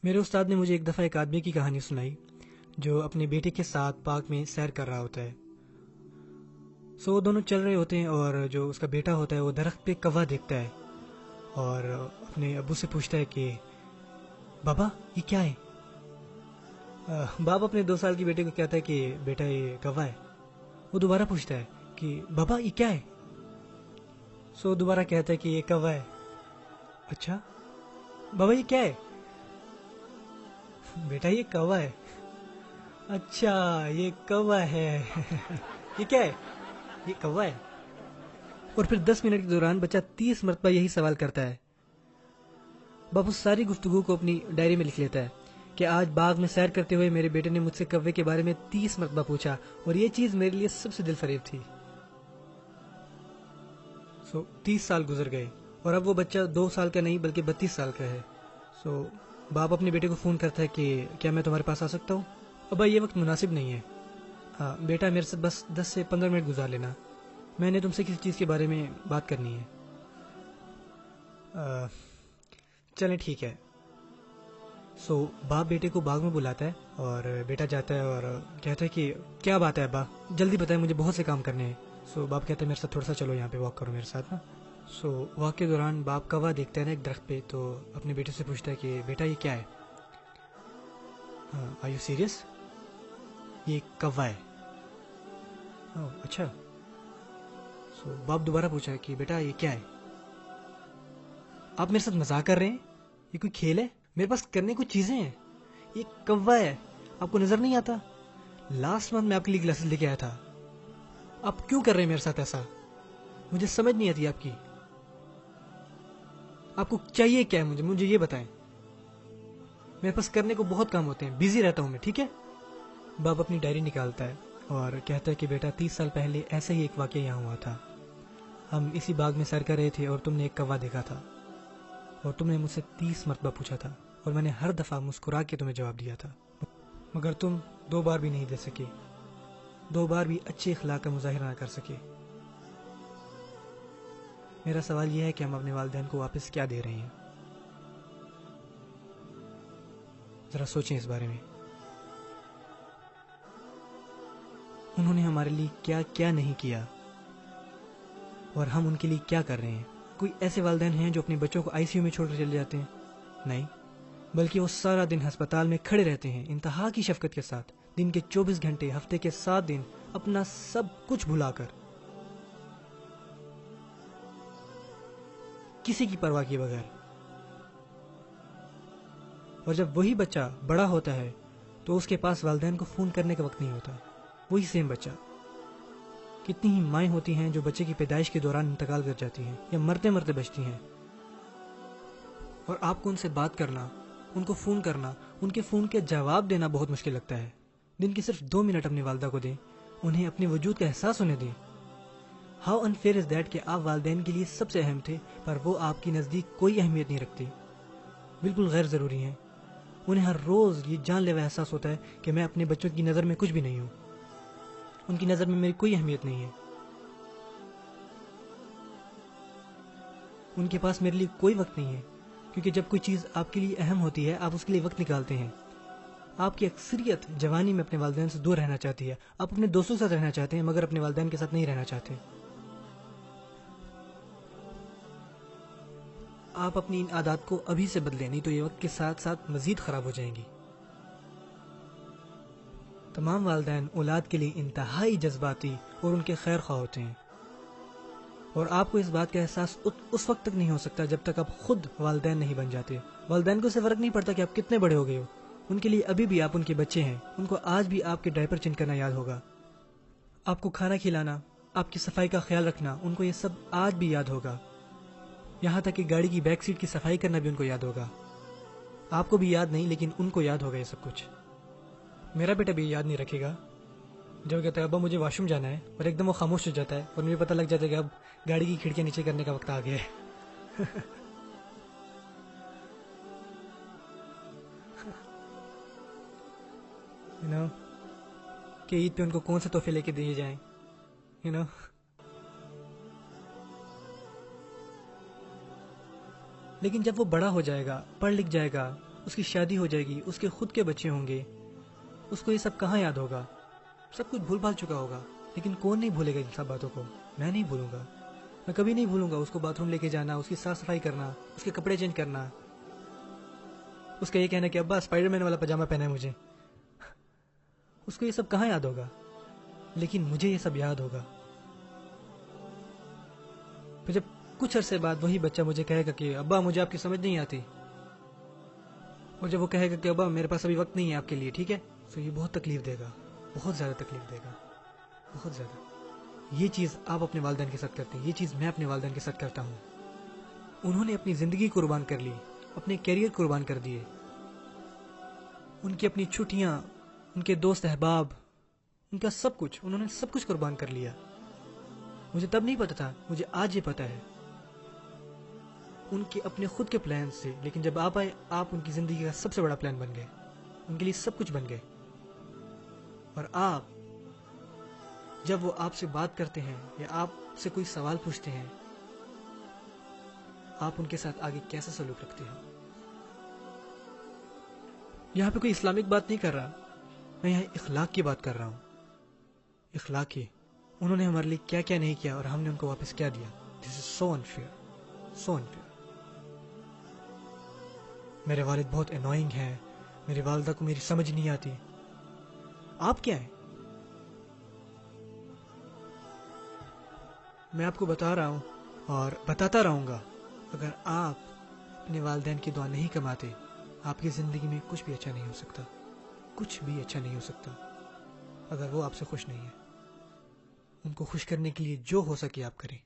میرے استاد نے مجھے ایک دفعہ ایک آدمی کی کہانی سنائی جو اپنے بیٹے کے ساتھ پارک میں سیر کر رہا ہوتا ہے. وہ دونوں چل رہے ہوتے ہیں اور جو اس کا بیٹا ہوتا ہے وہ درخت پہ کوا دیکھتا ہے اور اپنے ابو سے پوچھتا ہے کہ بابا یہ کیا ہے. باپ اپنے 2 سال کے بیٹے کو کہتا ہے کہ بیٹا یہ کوا ہے. وہ دوبارہ پوچھتا ہے کہ بابا یہ کیا ہے. دوبارہ کہتا ہے کہ یہ کوا ہے. اچھا بابا یہ کیا ہے. بیٹا یہ کوا ہے. اچھا یہ کوا ہے. یہ کیا ہے. یہ کوا ہے. اور پھر 10 منٹ کے دوران بچہ 30 مرتبہ یہی سوال کرتا ہے. باپ اس ساری گفتگو کو اپنی ڈائری میں لکھ لیتا ہے کہ آج باغ میں سیر کرتے ہوئے میرے بیٹے نے مجھ سے کوے کے بارے میں 30 مرتبہ پوچھا اور یہ چیز میرے لیے سب سے دل فریب تھی. 30 سال گزر گئے اور اب وہ بچہ 2 سال کا نہیں بلکہ 32 سال کا ہے. باپ اپنے بیٹے کو فون کرتا ہے کہ کیا میں تمہارے پاس آ سکتا ہوں. ابا یہ وقت مناسب نہیں ہے. ہاں بیٹا میرے سے بس 10 سے 15 منٹ گزار لینا. میں نے تم سے کسی چیز کے بارے میں بات کرنی ہے. چلیں ٹھیک ہے. باپ بیٹے کو باغ میں بلاتا ہے اور بیٹا جاتا ہے اور کہتا ہے کہ کیا بات ہے ابا جلدی بتائیں مجھے بہت سے کام کرنے ہیں. باپ کہتا ہے میرے ساتھ تھوڑا سا چلو یہاں پہ واک کرو میرے ساتھ نا. واک کے دوران باپ کوا دیکھتا ہے نا ایک درخت پہ تو اپنے بیٹے سے پوچھتا ہے کہ بیٹا یہ کیا ہے. Are you serious. یہ کوا ہے. اچھا. باپ دوبارہ پوچھا ہے کہ بیٹا یہ کیا ہے. آپ میرے ساتھ مذاق کر رہے ہیں. یہ کوئی کھیل ہے. میرے پاس کرنے کو چیزیں ہیں. یہ کوا ہے. آپ کو نظر نہیں آتا. لاسٹ منتھ میں آپ کے لیے گلاسز لے کے آیا تھا. آپ کیوں کر رہے ہیں میرے ساتھ ایسا. مجھے سمجھ نہیں آتی آپ کی. آپ کو چاہیے کیا ہے مجھے یہ بتائیں. میرے پاس کرنے کو بہت کام ہوتے ہیں. بزی رہتا ہوں میں. ٹھیک ہے. باپ اپنی ڈائری نکالتا ہے اور کہتا ہے کہ بیٹا 30 سال پہلے ایسا ہی ایک واقعہ یہاں ہوا تھا. ہم اسی باغ میں سیر کر رہے تھے اور تم نے ایک کوا دیکھا تھا اور تم نے مجھ سے 30 مرتبہ پوچھا تھا اور میں نے ہر دفعہ مسکرا کے تمہیں جواب دیا تھا مگر تم 2 بار بھی نہیں دے سکے. 2 بار بھی اچھے اخلاق کا مظاہرہ نہ کر سکے. میرا سوال یہ ہے کہ ہم اپنے والدین کو واپس کیا دے رہے ہیں. ذرا سوچیں اس بارے میں. انہوں نے ہمارے لیے کیا کیا نہیں کیا اور ہم ان کے لیے کیا کر رہے ہیں. کوئی ایسے والدین ہیں جو اپنے بچوں کو آئی سی یو میں چھوڑ کر چلے جاتے ہیں. نہیں بلکہ وہ سارا دن ہسپتال میں کھڑے رہتے ہیں انتہا کی شفقت کے ساتھ. دن کے 24 گھنٹے ہفتے کے 7 دن اپنا سب کچھ بھلا کر کسی کی پرواہ کیے بغیر. اور جب وہی بچہ بڑا ہوتا ہے تو اس کے پاس والدین کو فون کرنے کا وقت نہیں ہوتا. وہی سیم بچہ. کتنی ہی مائیں ہوتی ہیں جو بچے کی پیدائش کے دوران انتقال کر جاتی ہیں یا مرتے مرتے بچتی ہیں اور آپ کو ان سے بات کرنا, ان کو فون کرنا, ان کے فون کے جواب دینا بہت مشکل لگتا ہے. دن کے صرف 2 منٹ اپنی والدہ کو دیں, انہیں اپنے وجود کا احساس ہونے دیں. ہاؤ انفیئر از دیٹ کہ آپ والدین کے لیے سب سے اہم تھے پر وہ آپ کی نزدیک کوئی اہمیت نہیں رکھتی. بالکل غیر ضروری ہیں. انہیں ہر روز یہ جان لیوا احساس ہوتا ہے کہ میں اپنے بچوں کی نظر میں کچھ بھی نہیں ہوں. ان کی نظر میں میری کوئی اہمیت نہیں ہے. ان کے پاس میرے لیے کوئی وقت نہیں ہے کیونکہ جب کوئی چیز آپ کے لیے اہم ہوتی ہے آپ اس کے لیے وقت نکالتے ہیں. آپ کی اکثریت جوانی میں اپنے والدین سے دور رہنا چاہتی ہے. آپ اپنے دوستوں کے ساتھ رہنا چاہتے ہیں مگر اپنے والدین کے ساتھ نہیں رہنا چاہتے. آپ اپنی ان عادات کو ابھی سے بدلیں نہیں تو یہ وقت کے ساتھ ساتھ مزید خراب ہو جائیں گی. تمام والدین اولاد کے لیے انتہائی جذباتی اور ان کے خیر خواہ ہوتے ہیں اور آپ کو اس بات کا احساس اس وقت تک نہیں ہو سکتا جب تک آپ خود والدین نہیں بن جاتے. والدین کو اسے فرق نہیں پڑتا کہ آپ کتنے بڑے ہو گئے ہو. ان کے لیے ابھی بھی آپ ان کے بچے ہیں. ان کو آج بھی آپ کے ڈائپر چینج کرنا یاد ہوگا. آپ کو کھانا کھلانا, آپ کی صفائی کا خیال رکھنا, ان کو یہ سب آج بھی یاد ہوگا. یہاں تک کہ گاڑی کی بیک سیٹ کی صفائی کرنا بھی ان کو یاد ہوگا. آپ کو بھی یاد نہیں لیکن ان کو یاد ہوگا یہ سب کچھ. میرا بیٹا بھی یاد نہیں رکھے گا جب کہتا ہے ابا مجھے واش روم جانا ہے اور ایک دم وہ خاموش ہو جاتا ہے اور مجھے پتہ لگ جاتا ہے کہ اب گاڑی کی کھڑکیاں نیچے کرنے کا وقت آ گیا ہے. کہ عید پہ ان کو کون سے تحفے لے کے دیے جائیں. لیکن جب وہ بڑا ہو جائے گا, پڑھ لکھ جائے گا, اس کی شادی ہو جائے گی، اس کے خود کے بچے ہوں گے، اس کو یہ سب کہاں یاد ہوگا؟ سب کچھ بھول بھال چکا ہوگا. لیکن کون نہیں بھولے گا ان سب باتوں کو؟ میں نہیں بھولوں گا. میں کبھی نہیں بھولوں گا اس کو باتھ روم لے کے جانا، اس کی صاف صفائی کرنا، اس کے کپڑے چینج کرنا، اس کا یہ کہنا کہ ابا اسپائڈر مین والا پاجامہ پہنا ہے مجھے. اس کو یہ سب کہاں یاد ہوگا؟ لیکن مجھے یہ سب یاد ہوگا. پھر جب کچھ عرصے بعد وہی بچہ مجھے کہے گا کہ ابا مجھے آپ کی سمجھ نہیں آتی، اور جب وہ کہے گا کہ ابا میرے پاس ابھی وقت نہیں ہے آپ کے لیے، ٹھیک ہے، تو یہ بہت تکلیف دے گا، بہت زیادہ تکلیف دے گا، بہت زیادہ. یہ چیز آپ اپنے والدین کے ساتھ کرتے ہیں، یہ چیز میں اپنے والدین کے ساتھ کرتا ہوں. انہوں نے اپنی زندگی قربان کر لی، اپنے کیریئر قربان کر دیے، ان کی اپنی چھٹیاں، ان کے دوست احباب، ان کا سب کچھ، انہوں نے سب کچھ قربان کر لیا. مجھے تب نہیں پتا تھا، مجھے آج یہ پتا ہے. ان کے اپنے خود کے پلان سے، لیکن جب آپ آئے، آپ ان کی زندگی کا سب سے بڑا پلان بن گئے، ان کے لیے سب کچھ بن گئے. اور آپ جب وہ آپ سے بات کرتے ہیں یا آپ سے کوئی سوال پوچھتے ہیں، آپ ان کے ساتھ آگے کیسا سلوک رکھتے ہیں؟ یہاں پہ کوئی اسلامک بات نہیں کر رہا، میں یہاں اخلاق کی بات کر رہا ہوں. اخلاق کی. انہوں نے ہمارے لیے کیا کیا نہیں کیا اور ہم نے ان کو واپس کیا دیا. دس از سو انفیئر، سو انفیئر. میرے والد بہت انوائنگ ہیں، میری والدہ کو میری سمجھ نہیں آتی. آپ کیا ہیں؟ میں آپ کو بتا رہا ہوں اور بتاتا رہوں گا، اگر آپ اپنے والدین کی دعا نہیں کماتے، آپ کی زندگی میں کچھ بھی اچھا نہیں ہو سکتا، کچھ بھی اچھا نہیں ہو سکتا. اگر وہ آپ سے خوش نہیں ہے، ان کو خوش کرنے کے لیے جو ہو سکے آپ کریں.